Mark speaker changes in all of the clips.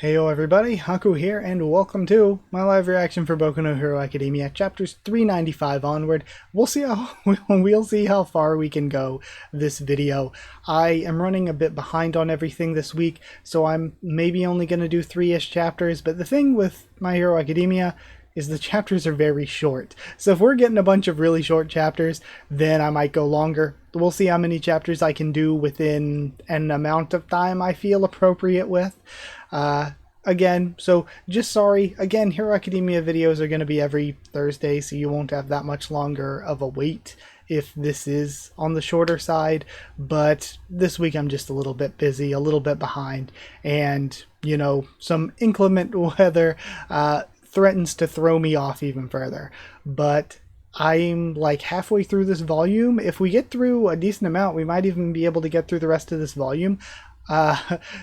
Speaker 1: Heyo everybody, Haku here, and welcome to my live reaction for Boku no Hero Academia, chapters 395 onward. We'll see how far we can go this video. I am running a bit behind on everything this week, so I'm maybe only going to do 3-ish chapters, but the thing with My Hero Academia is the chapters are very short. So if we're getting a bunch of really short chapters, then I might go longer. We'll see how many chapters I can do within an amount of time I feel appropriate with. Again, so just sorry. Again, Hero Academia videos are going to be every Thursday, so you won't have that much longer of a wait if this is on the shorter side. But this week I'm just a little bit busy, a little bit behind, and, you know, some inclement weather threatens to throw me off even further. But I'm like halfway through this volume. If we get through a decent amount, we might even be able to get through the rest of this volume.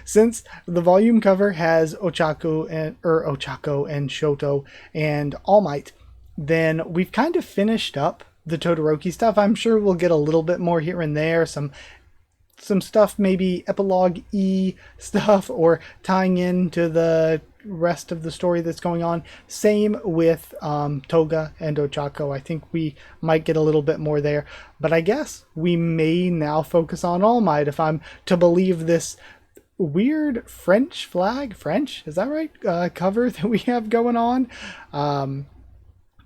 Speaker 1: Since the volume cover has Ochako and Shoto and All Might, then we've kind of finished up the Todoroki stuff. I'm sure we'll get a little bit more here and there, some stuff, maybe epilogue-y stuff, or tying into the rest of the story that's going on. Same with Toga and Ochako. I think we might get a little bit more there, but I guess we may now focus on All Might if I'm to believe this weird French flag, is that right, cover that we have going on.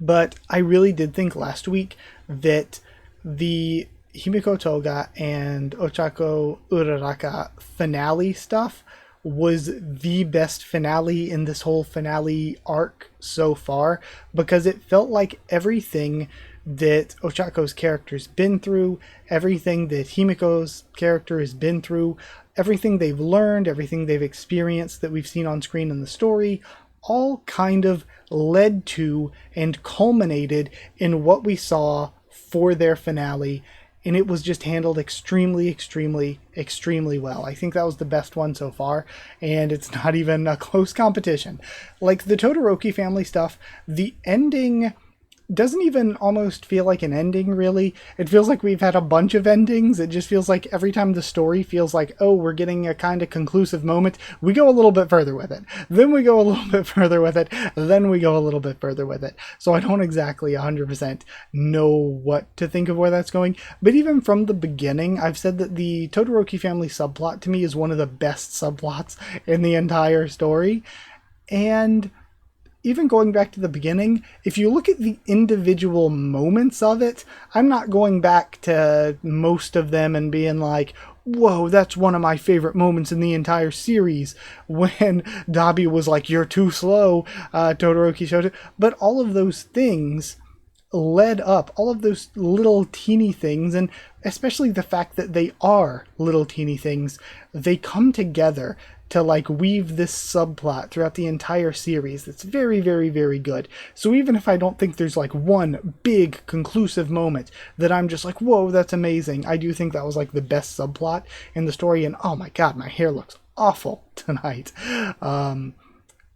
Speaker 1: But I really did think last week that the Himiko Toga and Ochako Uraraka finale stuff was the best finale in this whole finale arc so far, because it felt like everything that Ochako's character's been through, everything that Himiko's character has been through, everything they've learned, everything they've experienced that we've seen on screen in the story, all kind of led to and culminated in what we saw for their finale. And it was just handled extremely, extremely, extremely well. I think that was the best one so far, and it's not even a close competition. Like the Todoroki family stuff, the ending doesn't even almost feel like an ending, really. It feels like we've had a bunch of endings. It just feels like every time the story feels like, oh, we're getting a kind of conclusive moment, we go a little bit further with it. Then we go a little bit further with it. Then we go a little bit further with it. So I don't exactly 100% know what to think of where that's going. But even from the beginning, I've said that the Todoroki family subplot to me is one of the best subplots in the entire story. And even going back to the beginning, if you look at the individual moments of it, I'm not going back to most of them and being like, whoa, that's one of my favorite moments in the entire series, when Dabi was like, you're too slow, Todoroki showed it. But all of those things led up, all of those little teeny things, and especially the fact that they are little teeny things, they come together to like weave this subplot throughout the entire series. That's very, very, very good. So even if I don't think there's like one big conclusive moment that I'm just like, whoa, that's amazing, I do think that was like the best subplot in the story. And oh my god, my hair looks awful tonight.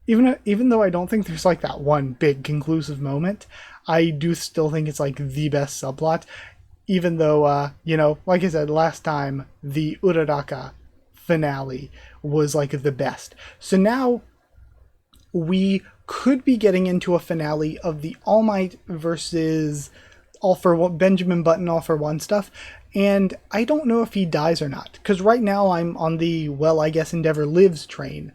Speaker 1: Even though I don't think there's like that one big conclusive moment, I do still think it's like the best subplot. Even though, you know, like I said last time, the Uraraka finale was like the best. So now we could be getting into a finale of the All Might versus All for One, Benjamin Button All for One stuff. And I don't know if he dies or not, because right now I'm on the, well, I guess Endeavor lives train.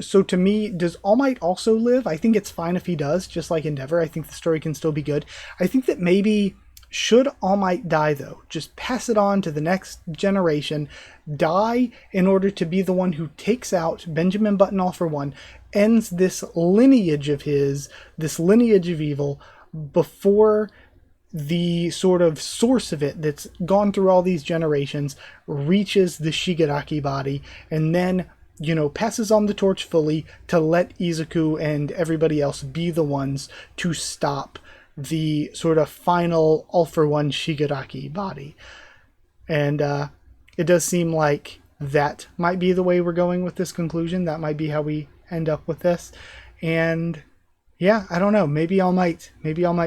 Speaker 1: So to me, does All Might also live? I think it's fine if he does, just like Endeavor. I think the story can still be good. I think that maybe, should All Might die though, just pass it on to the next generation, die in order to be the one who takes out Benjamin Button All for One, ends this lineage of his, this lineage of evil, before the sort of source of it that's gone through all these generations reaches the Shigaraki body, and then, you know, passes on the torch fully to let Izuku and everybody else be the ones to stop the sort of final all-for-one Shigaraki body. And it does seem like that might be the way we're going with this conclusion. That might be how we end up with this. And yeah, I don't know. Maybe All Might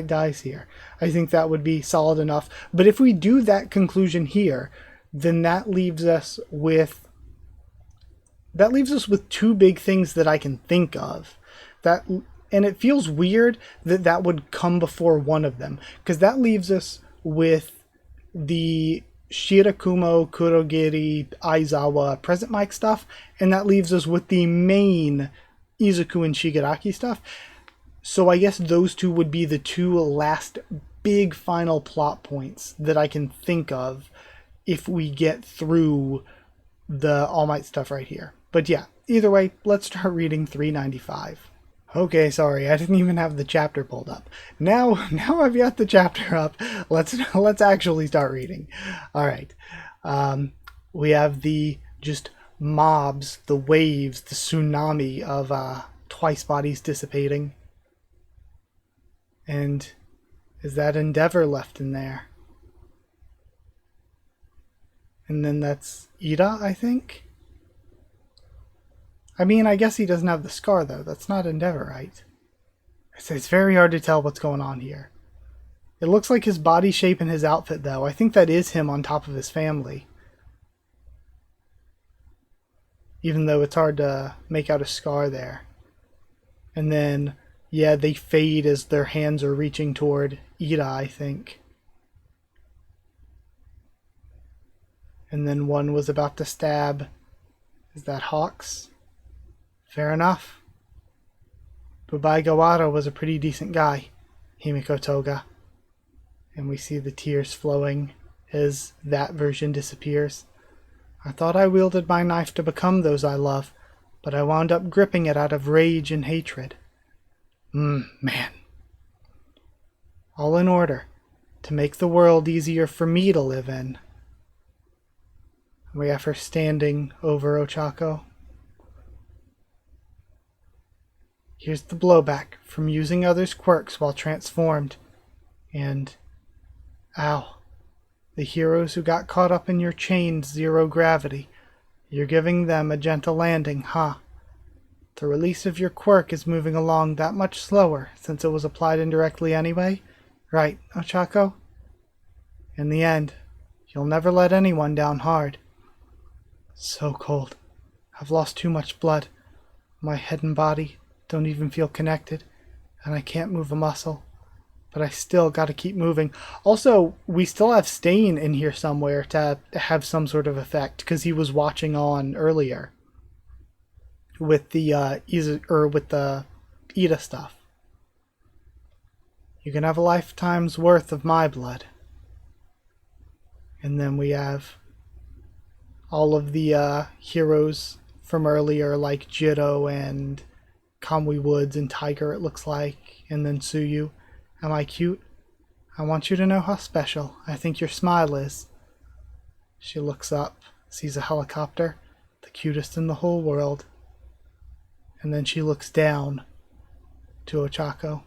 Speaker 1: dies here. I think that would be solid enough. But if we do that conclusion here, then that leaves us with that leaves us with two big things that I can think of. That, and it feels weird that that would come before one of them, because that leaves us with the Shirakumo, Kurogiri, Aizawa, Present Mic stuff, and that leaves us with the main Izuku and Shigaraki stuff. So I guess those two would be the two last big final plot points that I can think of if we get through the All Might stuff right here. But yeah, either way, let's start reading 395. Okay, sorry, I didn't even have the chapter pulled up. Now I've got the chapter up. Let's actually start reading. All right, we have the just mobs, the waves, the tsunami of twice bodies dissipating. And is that Endeavor left in there? And then that's Ida, I think? I mean, I guess he doesn't have the scar, though. That's not Endeavor, right? It's very hard to tell what's going on here. It looks like his body shape and his outfit, though. I think that is him on top of his family. Even though it's hard to make out a scar there. And then, yeah, they fade as their hands are reaching toward Ida, I think. And then one was about to stab. Is that Hawks? Fair enough. Bubai Gawara was a pretty decent guy, Himiko Toga. And we see the tears flowing as that version disappears. I thought I wielded my knife to become those I love, but I wound up gripping it out of rage and hatred. Man. All in order to make the world easier for me to live in. We have her standing over Ochako. Here's the blowback from using others' quirks while transformed. And, ow, the heroes who got caught up in your chain's zero gravity. You're giving them a gentle landing, huh? The release of your quirk is moving along that much slower since it was applied indirectly anyway. Right, Ochako? In the end, you'll never let anyone down hard. So cold. I've lost too much blood. My head and body don't even feel connected, and I can't move a muscle. But I still gotta keep moving. Also, we still have Stain in here somewhere to have some sort of effect, because he was watching on earlier with the Ida stuff. You can have a lifetime's worth of my blood. And then we have all of the heroes from earlier, like Jiro and Kamui Woods and Tiger, it looks like, and then Tsuyu. Am I cute? I want you to know how special I think your smile is. She looks up, sees a helicopter, the cutest in the whole world. And then she looks down to Ochako.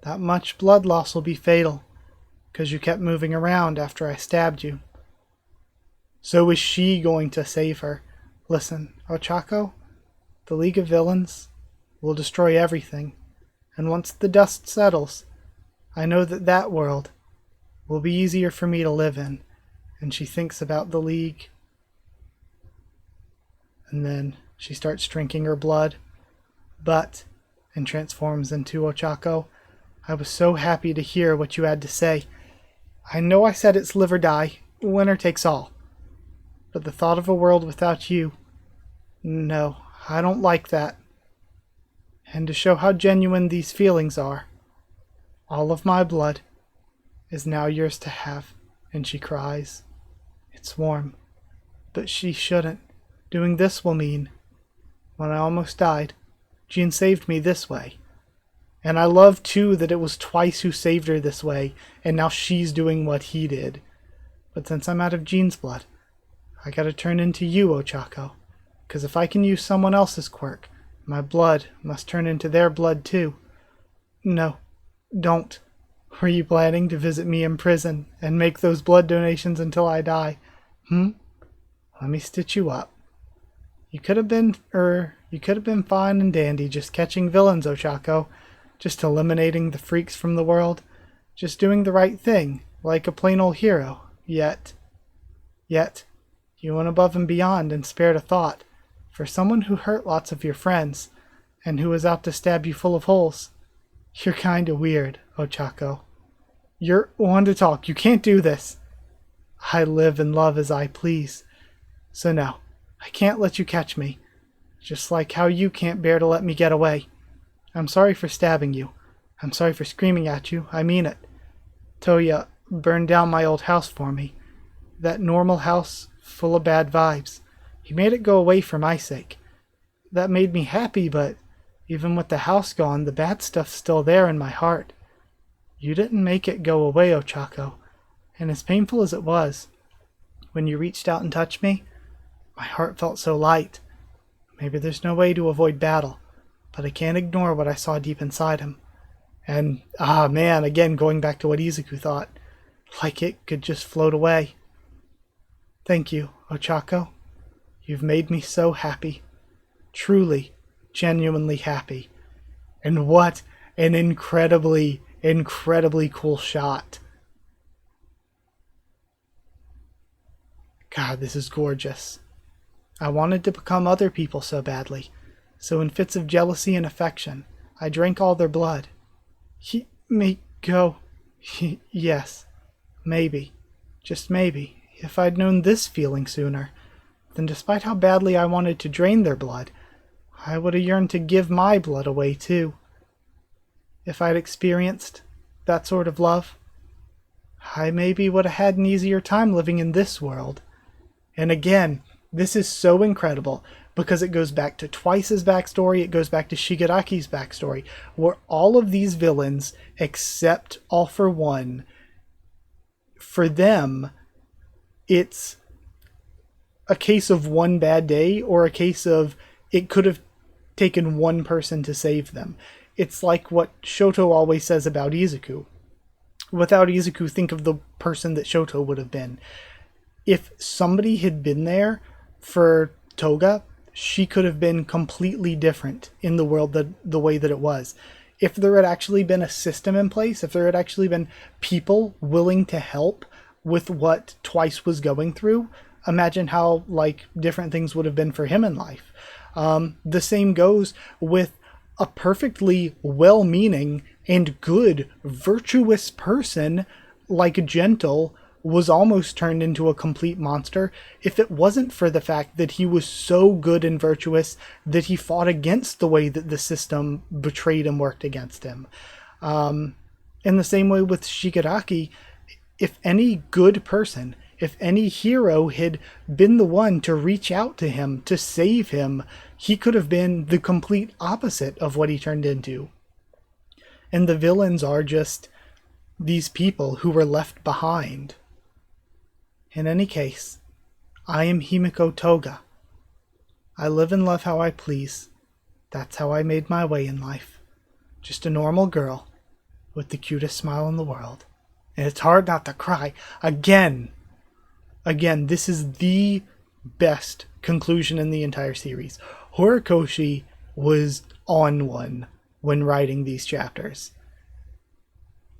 Speaker 1: That much blood loss will be fatal, because you kept moving around after I stabbed you. So is she going to save her? Listen, Ochako, the League of Villains will destroy everything, and once the dust settles, I know that world will be easier for me to live in. And she thinks about the League. And then she starts drinking her blood. And transforms into Ochako. I was so happy to hear what you had to say. I know I said it's live or die, winner takes all. But the thought of a world without you, no, I don't like that. And to show how genuine these feelings are, all of my blood is now yours to have. And she cries. It's warm. But she shouldn't. Doing this will mean, when I almost died, Jean saved me this way. And I love, too, that it was Twice who saved her this way, and now she's doing what he did. But since I'm out of Jean's blood, I gotta turn into you, Ochako. 'Cause if I can use someone else's quirk, my blood must turn into their blood, too. No, don't. Were you planning to visit me in prison and make those blood donations until I die? Let me stitch you up. You could have been fine and dandy just catching villains, Ochako. Just eliminating the freaks from the world. Just doing the right thing, like a plain old hero. Yet, you went above and beyond and spared a thought. For someone who hurt lots of your friends, and who was out to stab you full of holes, you're kinda weird, Ochako. You're one to talk. You can't do this. I live and love as I please. So no, I can't let you catch me. Just like how you can't bear to let me get away. I'm sorry for stabbing you. I'm sorry for screaming at you. I mean it. Toya burned down my old house for me. That normal house full of bad vibes. He made it go away for my sake. That made me happy, but even with the house gone, the bad stuff's still there in my heart. You didn't make it go away, Ochako. And as painful as it was, when you reached out and touched me, my heart felt so light. Maybe there's no way to avoid battle, but I can't ignore what I saw deep inside him. And, man, again, going back to what Izuku thought, like it could just float away. Thank you, Ochako. You've made me so happy. Truly, genuinely happy. And what an incredibly cool shot. God, this is gorgeous. I wanted to become other people so badly, so in fits of jealousy and affection, I drank all their blood. He may go. Yes, maybe, just maybe, if I'd known this feeling sooner, then despite how badly I wanted to drain their blood, I would have yearned to give my blood away too. If I'd experienced that sort of love, I maybe would have had an easier time living in this world. And again, this is so incredible because it goes back to Twice's backstory, it goes back to Shigaraki's backstory, where all of these villains, except All for One, for them, it's a case of one bad day or a case of it could have taken one person to save them. It's like what Shoto always says about Izuku. Without Izuku, think of the person that Shoto would have been. If somebody had been there for Toga, she could have been completely different in the world the way that it was. If there had actually been a system in place, if there had actually been people willing to help with what Twice was going through, imagine how different things would have been for him in life. The same goes with a perfectly well-meaning and good, virtuous person like Gentle was almost turned into a complete monster if it wasn't for the fact that he was so good and virtuous that he fought against the way that the system betrayed and worked against him. In the same way with Shigaraki, if any good person, if any hero had been the one to reach out to him, to save him, he could have been the complete opposite of what he turned into. And the villains are just these people who were left behind. In any case, I am Himiko Toga. I live and love how I please. That's how I made my way in life. Just a normal girl with the cutest smile in the world. And it's hard not to cry. Again, this is the best conclusion in the entire series. Horikoshi was on one when writing these chapters.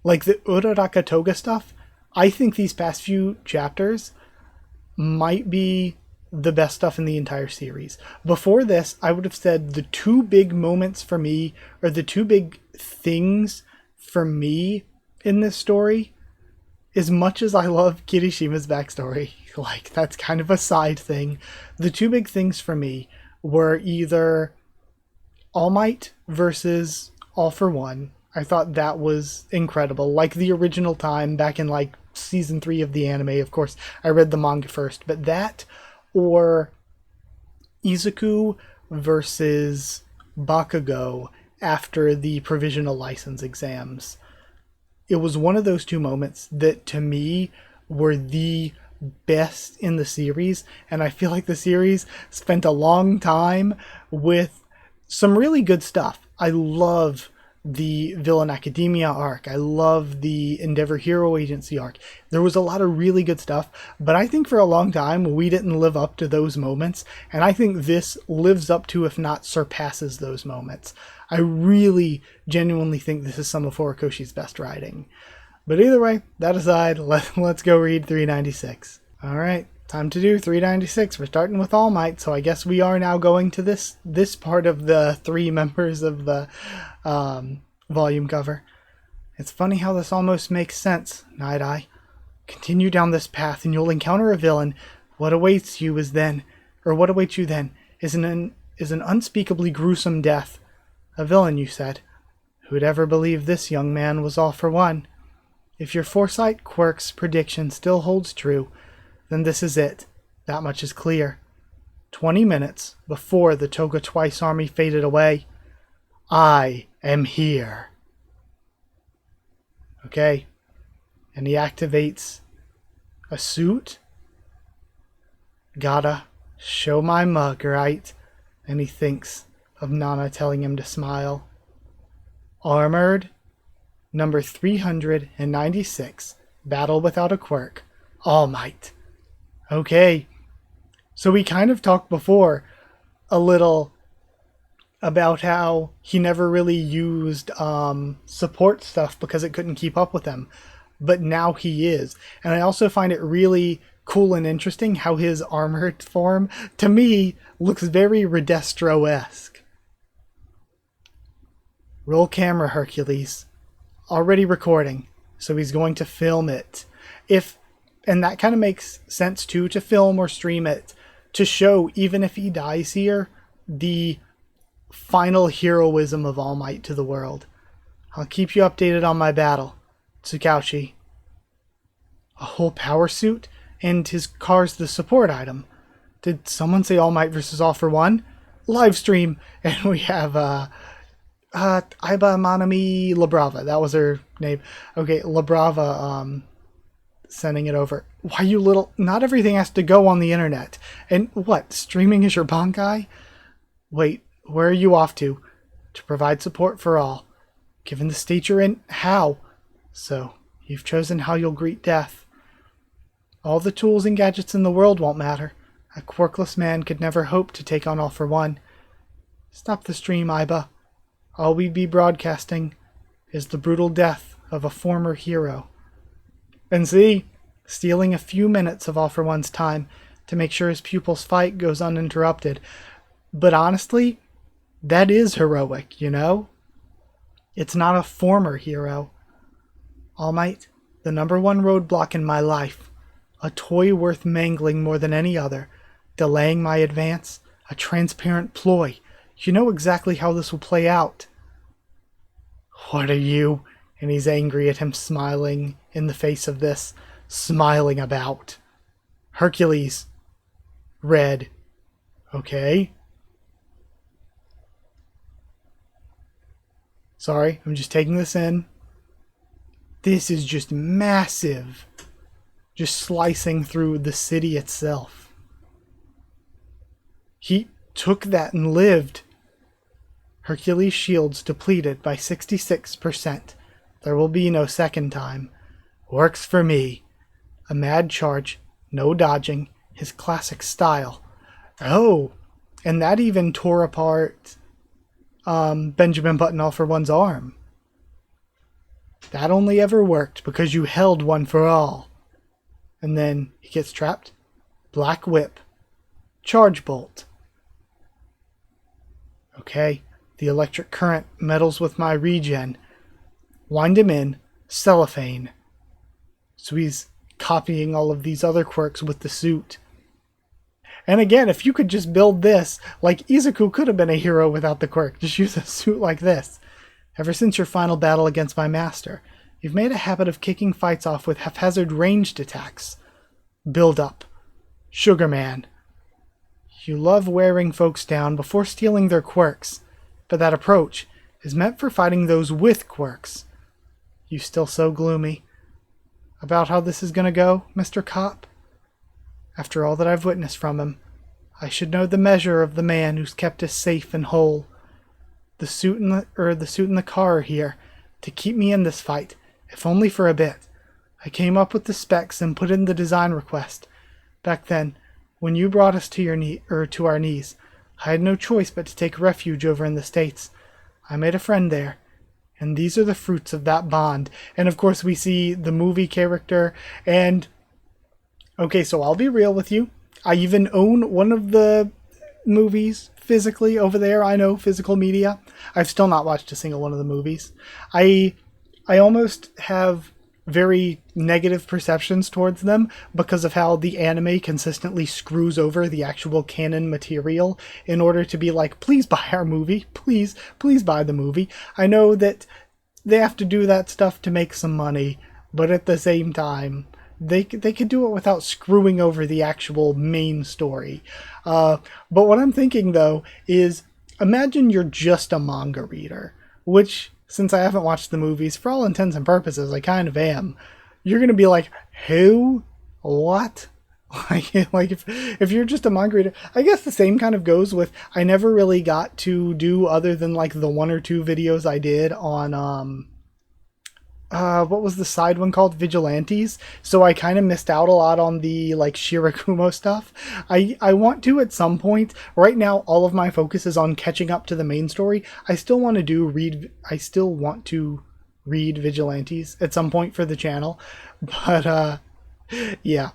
Speaker 1: Like the Uraraka Toga stuff, I think these past few chapters might be the best stuff in the entire series. Before this, I would have said the two big moments for me, or the two big things for me in this story, as much as I love Kirishima's backstory, that's kind of a side thing, the two big things for me were either All Might versus All for One. I thought that was incredible. Like the original time back in season 3 of the anime. Of course, I read the manga first, but that or Izuku versus Bakugo after the provisional license exams. It was one of those two moments that to me were the best in the series, and I feel like the series spent a long time with some really good stuff. I love the Villain Academia arc. I love the Endeavor Hero Agency arc. There was a lot of really good stuff, but I think for a long time we didn't live up to those moments, and I think this lives up to, if not surpasses, those moments. I really genuinely think this is some of Horikoshi's best writing. But either way, that aside, let's go read 396. Alright, time to do 396. We're starting with All Might, so I guess we are now going to this part of the 3 members of the volume cover. It's funny how this almost makes sense, Night Eye. Continue down this path and you'll encounter a villain. What awaits you then is an unspeakably gruesome death. A villain, you said. Who'd ever believe this young man was all for one? If your foresight quirk's prediction still holds true, then this is it. That much is clear. 20 minutes before the Toga Twice army faded away, I am here. Okay. And he activates a suit. Gotta show my mug, right? And he thinks of Nana telling him to smile. Armored, number 396, battle without a quirk, All Might. Okay, so we kind of talked before a little about how he never really used support stuff because it couldn't keep up with him, but now he is. And I also find it really cool and interesting how his armored form, to me, looks very Redestro-esque. Roll camera, Hercules. Already recording, so he's going to film it. And that kind of makes sense too, to film or stream it, to show, even if he dies here, the final heroism of All Might to the world. I'll keep you updated on my battle, Tsukauchi. A whole power suit? And his car's the support item. Did someone say All Might versus All for One? Live stream! And we have, Iba Manami Labrava. That was her name. Okay, Labrava, sending it over. Why, you little... Not everything has to go on the internet. And what, streaming is your bankai? Wait, where are you off to? To provide support for all. Given the state you're in, how? So, you've chosen how you'll greet death. All the tools and gadgets in the world won't matter. A quirkless man could never hope to take on All for One. Stop the stream, Iba. All we'd be broadcasting is the brutal death of a former hero. And see, stealing a few minutes of All for One's time to make sure his pupil's fight goes uninterrupted. But honestly, that is heroic, you know? It's not a former hero. All Might, the number 1 roadblock in my life. A toy worth mangling more than any other. Delaying my advance. A transparent ploy. You know exactly how this will play out. What are you? And he's angry at him, smiling in the face of this. Smiling about. Hercules. Red. Okay. Sorry, I'm just taking this in. This is just massive. Just slicing through the city itself. He took that and lived. Hercules' shields depleted by 66%. There will be no second time. Works for me. A mad charge, no dodging, his classic style. Oh, and that even tore apart Benjamin Button All for One's arm. That only ever worked because you held one for all. And then he gets trapped. Black Whip. Charge Bolt. Okay. The electric current meddles with my regen. Wind him in. Cellophane. So he's copying all of these other quirks with the suit. And again, if you could just build this, like Izuku could have been a hero without the quirk. Just use a suit like this. Ever since your final battle against my master, you've made a habit of kicking fights off with haphazard ranged attacks. Build up. Sugar Man. You love wearing folks down before stealing their quirks. But that approach is meant for fighting those with quirks. You still so gloomy about how this is gonna go, Mr. Cop? After all that I've witnessed from him, I should know the measure of the man who's kept us safe and whole. The suit and the car are here to keep me in this fight, if only for a bit. I came up with the specs and put in the design request. Back then, when you brought us to our knees, I had no choice but to take refuge over in the States. I made a friend there, and these are the fruits of that bond. And of course we see the movie character, and Okay, so I'll be real with you. I even own one of the movies physically over there. I know, physical media. I've still not watched a single one of the movies. I I almost have very negative perceptions towards them because of how the anime consistently screws over the actual canon material in order to be like, please buy our movie, please buy the movie. I know that they have to do that stuff to make some money, but at the same time, they could do it without screwing over the actual main story. But what I'm thinking though is, imagine you're just a manga reader, which, since I haven't watched the movies, for all intents and purposes, I kind of am. You're gonna be like, who? What? Like if you're just a manga reader, I guess the same kind of goes with, I never really got to do, other than like the one or two videos I did on what was the side one called, Vigilantes, so I kind of missed out a lot on the like Shirakumo stuff. I want to at some point. Right now all of my focus is on catching up to the main story. I still want to read Vigilantes at some point for the channel, but yeah,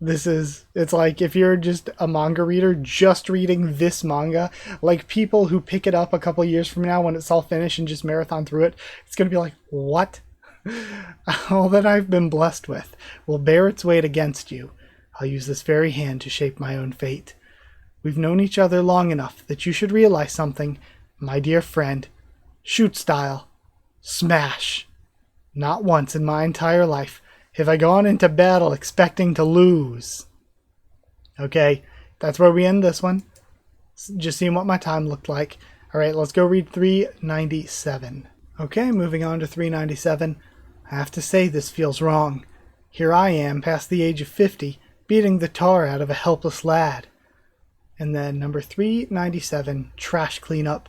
Speaker 1: it's like, if you're just a manga reader just reading this manga, like people who pick it up a couple years from now when it's all finished and just marathon through it, it's gonna be like, what? All that I've been blessed with will bear its weight against you. I'll use this very hand to shape my own fate. We've known each other long enough that you should realize something, my dear friend. Shoot style. Smash. Not once in my entire life have I gone into battle expecting to lose. Okay, that's where we end this one. Just seeing what my time looked like. Alright, let's go read 397. Okay, moving on to 397. I have to say this feels wrong. Here I am, past the age of 50, beating the tar out of a helpless lad. And then number 397, trash cleanup.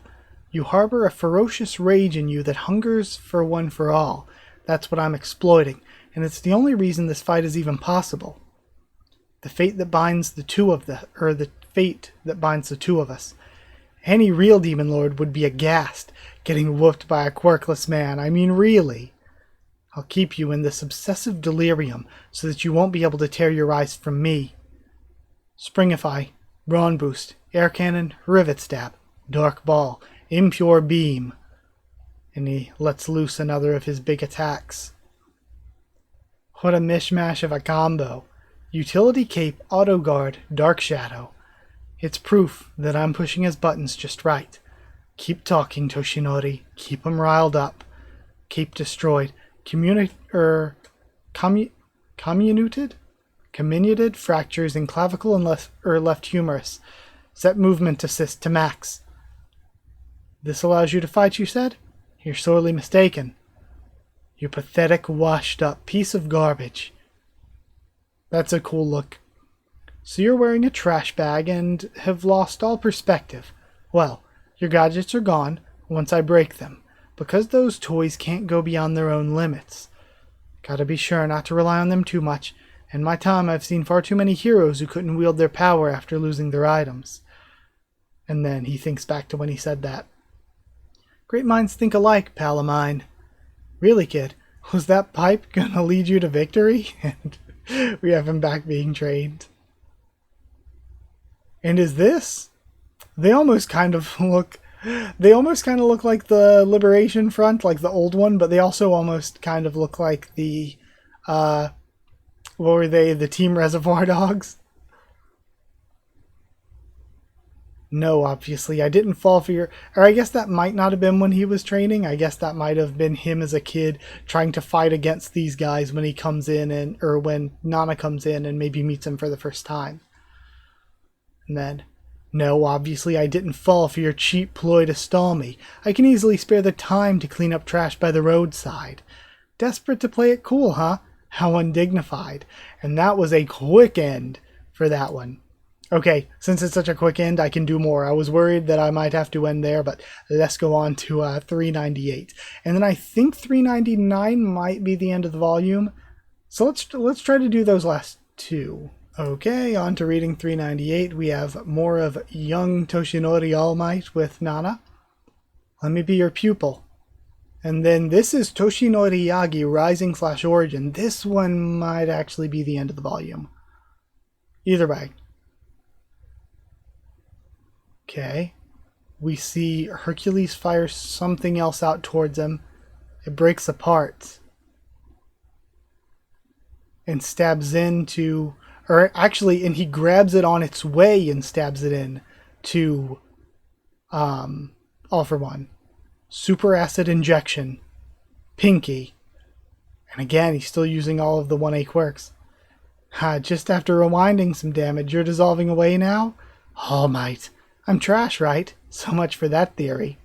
Speaker 1: You harbor a ferocious rage in you that hungers for one for all. That's what I'm exploiting, and it's the only reason this fight is even possible. The fate that binds the fate that binds the two of us. Any real demon lord would be aghast, getting whooped by a quirkless man. I mean, really. I'll keep you in this obsessive delirium so that you won't be able to tear your eyes from me. Springify, Brawn Boost, Air Cannon, Rivet Stab, Dark Ball, Impure Beam. And he lets loose another of his big attacks. What a mishmash of a combo. Utility Cape, Auto Guard, Dark Shadow. It's proof that I'm pushing his buttons just right. Keep talking, Toshinori. Keep him riled up. Cape destroyed. Comminuted fractures in clavicle and left humerus. Set movement assist to max. This allows you to fight, you said? You're sorely mistaken. You pathetic, washed-up piece of garbage. That's a cool look. So you're wearing a trash bag and have lost all perspective. Well, your gadgets are gone once I break them, because those toys can't go beyond their own limits. Gotta be sure not to rely on them too much. In my time, I've seen far too many heroes who couldn't wield their power after losing their items. And then he thinks back to when he said that. Great minds think alike, pal of mine. Really, kid? Was that pipe gonna lead you to victory? And we have him back being trained. And is this? They almost kind of look like the Liberation Front, like the old one, but they also almost kind of look like the what were they? The Team Reservoir Dogs? No, obviously, I didn't fall for your... Or I guess that might not have been when he was training. I guess that might have been him as a kid trying to fight against these guys when he comes in, or when Nana comes in and maybe meets him for the first time. And then, no, obviously, I didn't fall for your cheap ploy to stall me. I can easily spare the time to clean up trash by the roadside. Desperate to play it cool, huh? How undignified. And that was a quick end for that one. Okay, since it's such a quick end, I can do more. I was worried that I might have to end there, but let's go on to 398. And then I think 399 might be the end of the volume. So let's try to do those last two. Okay, on to reading 398. We have more of young Toshinori All Might with Nana. Let me be your pupil. And then this is Toshinori Yagi Rising / Origin. This one might actually be the end of the volume. Either way. Okay. We see Hercules fire something else out towards him. It breaks apart and stabs into, or actually, and he grabs it on its way and stabs it in to All for One. Super acid injection. Pinky. And again, he's still using all of the 1A quirks. Just after rewinding some damage, you're dissolving away now? All Might. I'm trash, right? So much for that theory.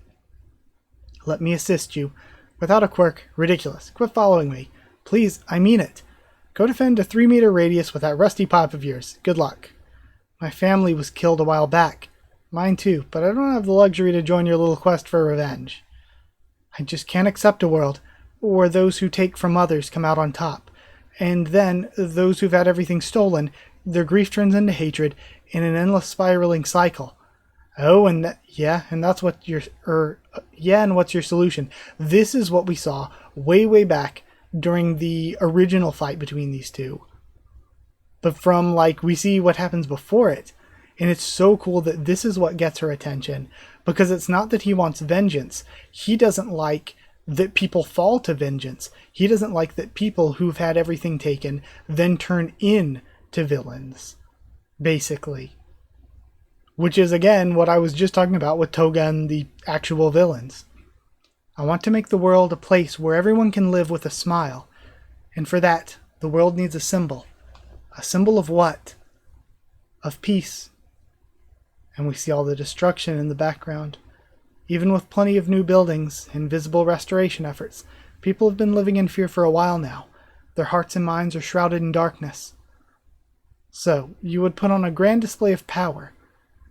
Speaker 1: Let me assist you. Without a quirk, ridiculous. Quit following me. Please, I mean it. Go defend a 3-meter radius with that rusty pipe of yours. Good luck. My family was killed a while back. Mine too, but I don't have the luxury to join your little quest for revenge. I just can't accept a world where those who take from others come out on top. And then, those who've had everything stolen, their grief turns into hatred in an endless spiraling cycle. Oh, and that's what and what's your solution? This is what we saw way back during the original fight between these two. But from, we see what happens before it. And it's so cool that this is what gets her attention. Because it's not that he wants vengeance. He doesn't like that people fall to vengeance. He doesn't like that people who've had everything taken then turn in to villains. Basically. Which is, again, what I was just talking about with Toga and the actual villains. I want to make the world a place where everyone can live with a smile. And for that, the world needs a symbol. A symbol of what? Of peace. And we see all the destruction in the background. Even with plenty of new buildings and visible restoration efforts, people have been living in fear for a while now. Their hearts and minds are shrouded in darkness. So, you would put on a grand display of power.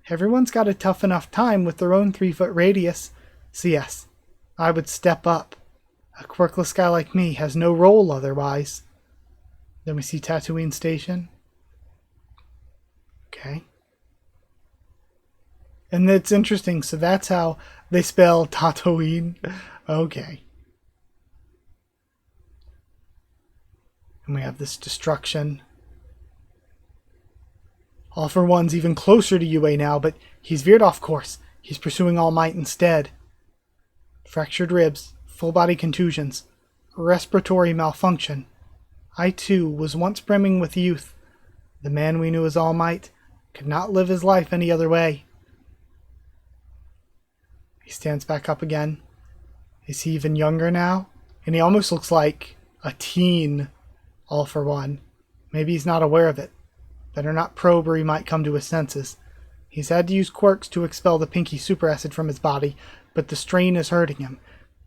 Speaker 1: Everyone's got a tough enough time with their own 3-foot radius. So yes, I would step up. A quirkless guy like me has no role otherwise. Then we see Tatooine Station. Okay. And it's interesting, so that's how they spell Tatooine. Okay. And we have this destruction. All for One's even closer to UA now, but he's veered off course. He's pursuing All Might instead. Fractured ribs, full body contusions, respiratory malfunction. I too was once brimming with youth. The man we knew as All Might could not live his life any other way. He stands back up again. Is he even younger now? And he almost looks like a teen, All for One. Maybe he's not aware of it. Better not probe or he might come to his senses. He's had to use quirks to expel the pinky super acid from his body, but the strain is hurting him.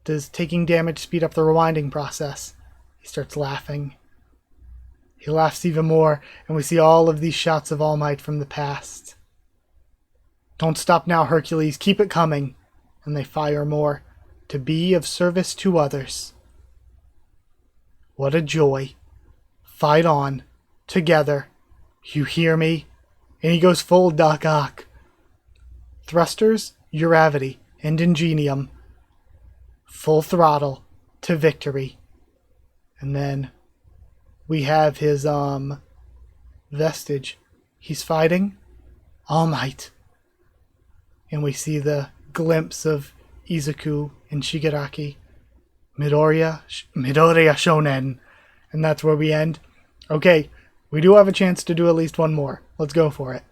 Speaker 1: Does taking damage speed up the rewinding process? He starts laughing. He laughs even more, and we see all of these shots of All Might from the past. Don't stop now, Hercules. Keep it coming. And they fire more. To be of service to others. What a joy. Fight on. Together. You hear me? And he goes full Doc Ock. Thrusters, Uravity, and Ingenium. Full throttle to victory. And then we have his vestige. He's fighting All Might. And we see the glimpse of Izuku and Shigaraki. Midoriya Shonen. And that's where we end. Okay, we do have a chance to do at least one more. Let's go for it.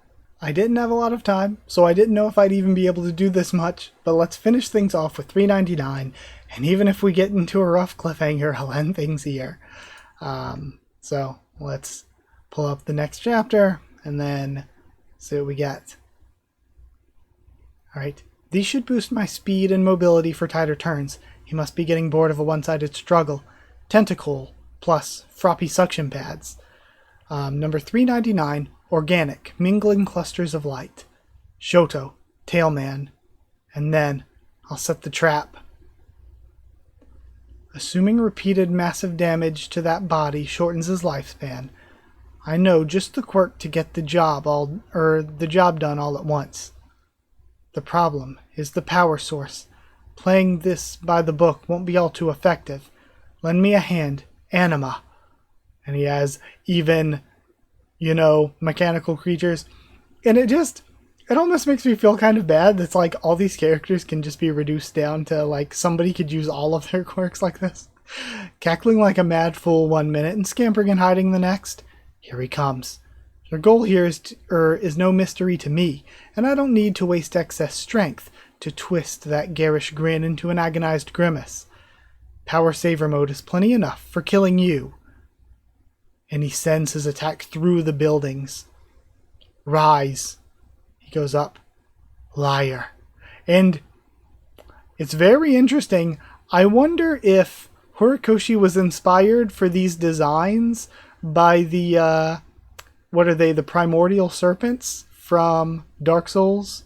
Speaker 1: I didn't have a lot of time, so I didn't know if I'd even be able to do this much, but let's finish things off with 399, and even if we get into a rough cliffhanger, I'll end things here. So let's pull up the next chapter, and then see what we get. Alright, these should boost my speed and mobility for tighter turns. He must be getting bored of a one-sided struggle. Tentacle plus Froppy suction pads. Number 399, Organic, Mingling Clusters of Light. Shoto, Tailman. And then, I'll set the trap. Assuming repeated massive damage to that body shortens his lifespan, I know just the quirk to get the job done all at once. The problem is the power source. Playing this by the book won't be all too effective. Lend me a hand, Anima. And he has even mechanical creatures. And it almost makes me feel kind of bad that's like all these characters can just be reduced down to like somebody could use all of their quirks like this. Cackling like a mad fool 1 minute and scampering and hiding the next. Here he comes. Your goal here is no mystery to me, and I don't need to waste excess strength to twist that garish grin into an agonized grimace. Power saver mode is plenty enough for killing you. And he sends his attack through the buildings. Rise. He goes up. Liar. And it's very interesting. I wonder if Horikoshi was inspired for these designs by the, what are they, the primordial serpents from Dark Souls?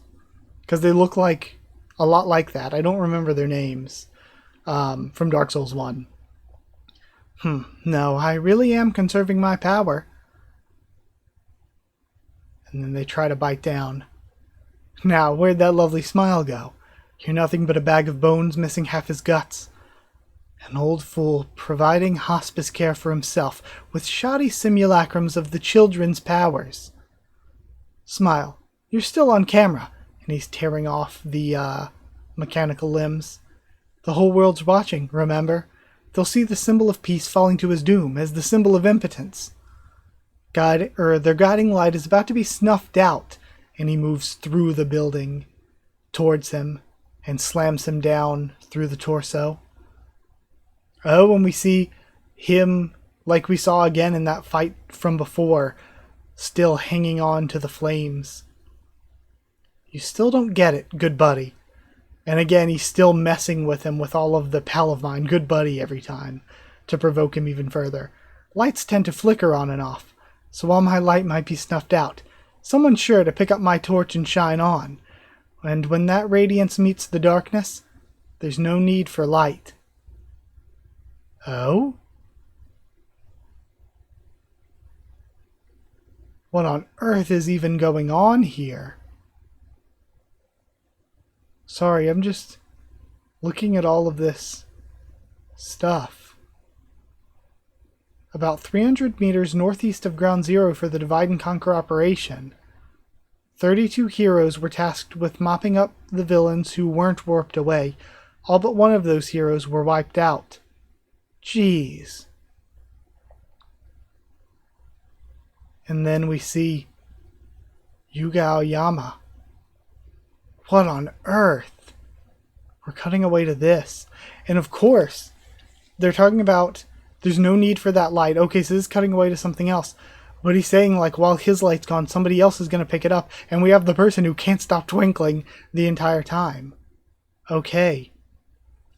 Speaker 1: Because they look like a lot like that. I don't remember their names from Dark Souls 1. No, I really am conserving my power. And then they try to bite down. Now, where'd that lovely smile go? You're nothing but a bag of bones missing half his guts. An old fool providing hospice care for himself with shoddy simulacrums of the children's powers. Smile. You're still on camera. And he's tearing off the mechanical limbs. The whole world's watching, remember? They'll see the symbol of peace falling to his doom as the symbol of impotence. Their guiding light is about to be snuffed out, and he moves through the building towards him and slams him down through the torso. Oh, and we see him, like we saw again in that fight from before, still hanging on to the flames. You still don't get it, good buddy. And again, he's still messing with him with all of the pal of mine, good buddy, every time, to provoke him even further. Lights tend to flicker on and off, so while my light might be snuffed out, someone's sure to pick up my torch and shine on. And when that radiance meets the darkness, there's no need for light. Oh? What on earth is even going on here? Sorry, I'm just looking at all of this stuff. About 300 meters northeast of Ground Zero for the Divide and Conquer operation, 32 heroes were tasked with mopping up the villains who weren't warped away. All but one of those heroes were wiped out. Jeez. And then we see Yuga Aoyama. What on earth? We're cutting away to this. And of course, they're talking about there's no need for that light. Okay, so this is cutting away to something else. But he's saying, like, while his light's gone, somebody else is going to pick it up. And we have the person who can't stop twinkling the entire time. Okay.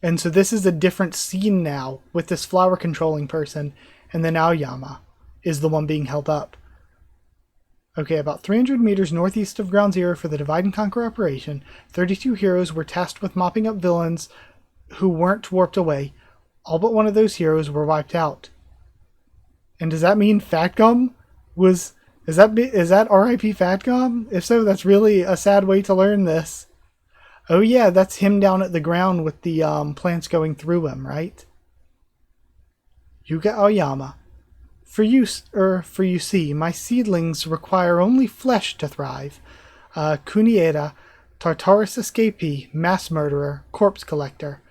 Speaker 1: And so this is a different scene now with this flower controlling person. And then Aoyama is the one being held up. Okay, about 300 meters northeast of Ground Zero for the Divide and Conquer operation, 32 heroes were tasked with mopping up villains who weren't warped away. All but one of those heroes were wiped out. And does that mean Fat Gum is that R.I.P. Fat Gum? If so, that's really a sad way to learn this. Oh yeah, that's him down at the ground with the plants going through him, right? Yuga Aoyama. For you see, my seedlings require only flesh to thrive. Kunieda, Tartarus escapee, mass murderer, corpse collector.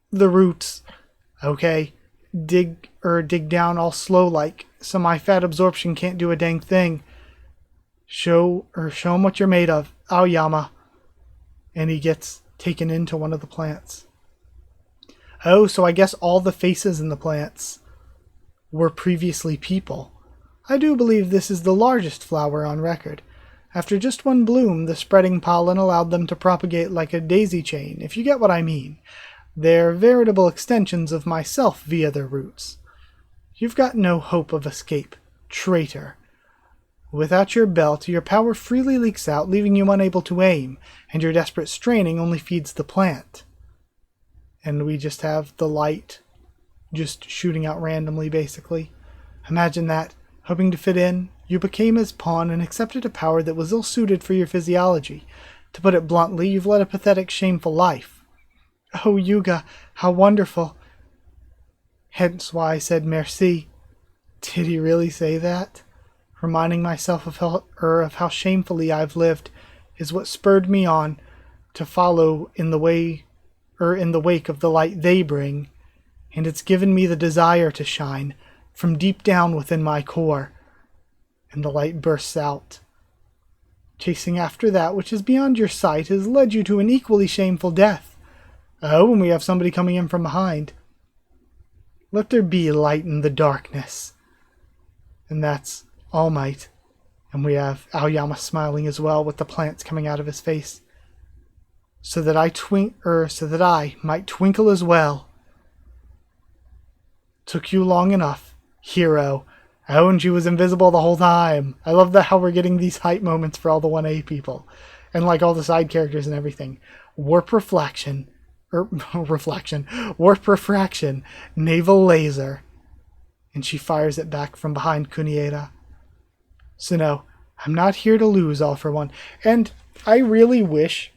Speaker 1: The roots. Okay. Dig down all slow like, so my fat absorption can't do a dang thing. Show 'em what you're made of, Aoyama. And he gets taken into one of the plants. Oh, so I guess all the faces in the plants were previously people. I do believe this is the largest flower on record. After just one bloom, the spreading pollen allowed them to propagate like a daisy chain, if you get what I mean. They're veritable extensions of myself via their roots. You've got no hope of escape, traitor. Without your belt, your power freely leaks out, leaving you unable to aim, and your desperate straining only feeds the plant. And we just have the light just shooting out randomly, basically. Imagine that. Hoping to fit in, you became his pawn and accepted a power that was ill-suited for your physiology. To put it bluntly, you've led a pathetic, shameful life. Oh, Yuga, how wonderful. Hence why I said merci. Did he really say that? reminding myself of how shamefully I've lived is what spurred me on to follow in the wake of the light they bring, and it's given me the desire to shine from deep down within my core. And the light bursts out. Chasing after that which is beyond your sight has led you to an equally shameful death. Oh, and we have somebody coming in from behind. Let there be light in the darkness. And that's All Might. And we have Aoyama smiling as well with the plants coming out of his face. So that I might twinkle as well. Took you long enough, hero. Oh, and she was invisible the whole time. I love that how we're getting these hype moments for all the 1A people. And like all the side characters and everything. Warp refraction. Warp refraction. Naval laser. And she fires it back from behind Kunieda. So no, I'm not here to lose, all for one. And I really wish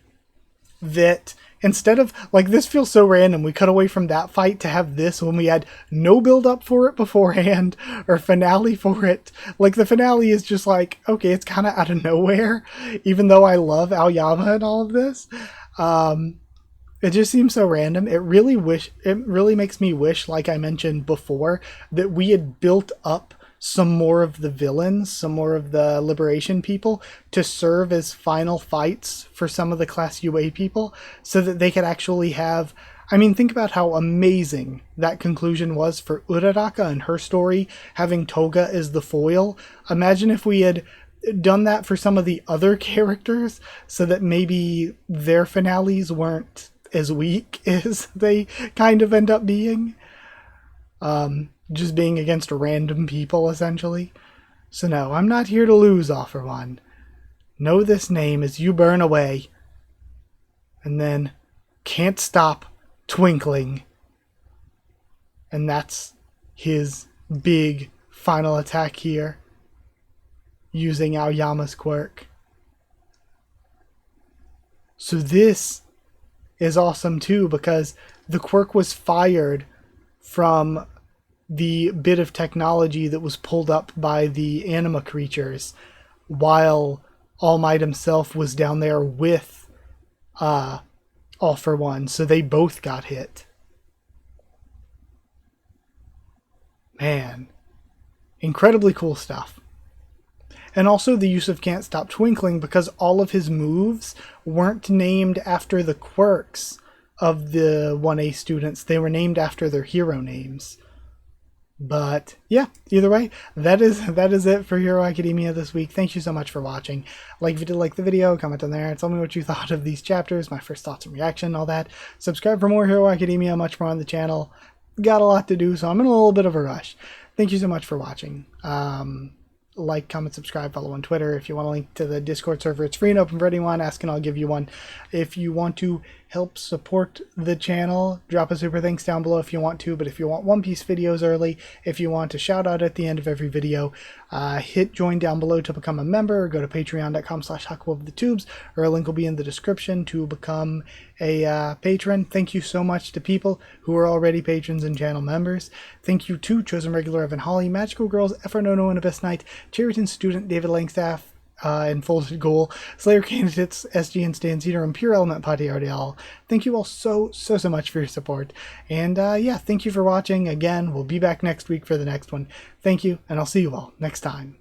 Speaker 1: that instead of, like, this feels so random, we cut away from that fight to have this when we had no build up for it beforehand or finale for it. Like, the finale is just like, okay, it's kind of out of nowhere, even though I love Aoyama and all of this. It just seems so random. It really makes me wish, like I mentioned before, that we had built up some more of the villains, some more of the Liberation people to serve as final fights for some of the Class UA people so that they could actually have... I mean, think about how amazing that conclusion was for Uraraka and her story, having Toga as the foil. Imagine if we had done that for some of the other characters so that maybe their finales weren't as weak as they kind of end up being. Just being against random people, essentially. So no, I'm not here to lose, all for one. Know this name as you burn away. And then, can't stop twinkling. And that's his big final attack here. Using Aoyama's quirk. So this is awesome too, because the quirk was fired from the bit of technology that was pulled up by the anima creatures while All Might himself was down there with All for One. So they both got hit. Man. Incredibly cool stuff. And also the use of Can't Stop Twinkling, because all of his moves weren't named after the quirks of the 1A students. They were named after their hero names. But yeah, either way, that is it for Hero Academia this week. Thank you so much for watching. Like if you did like the video, comment down there and tell me what you thought of these chapters, my first thoughts and reaction, all that. Subscribe for more Hero Academia, much more on the channel. Got a lot to do, so I'm in a little bit of a rush. Thank you so much for watching. Like, comment, subscribe, follow on Twitter. If you want a link to the Discord server, it's free and open for anyone. Ask and I'll give you one. If you want to help support the channel, drop a super thanks down below if you want to. But if you want One Piece videos early, if you want a shout out at the end of every video, hit join down below to become a member, or go to patreon.com/HakuOfTheTubes, or a link will be in the description to become a patron. Thank you so much to people who are already patrons and channel members. Thank you to Chosen Regular Evan Holly, Magical Girls, Effernono and Abyss Knight, Chariton Student David Langstaff, and Folded Goal, Slayer Candidates, SG and Stan Cedar, and Pure Element Patti Ardial. Thank you all so much for your support. And yeah, thank you for watching. Again, we'll be back next week for the next one. Thank you, and I'll see you all next time.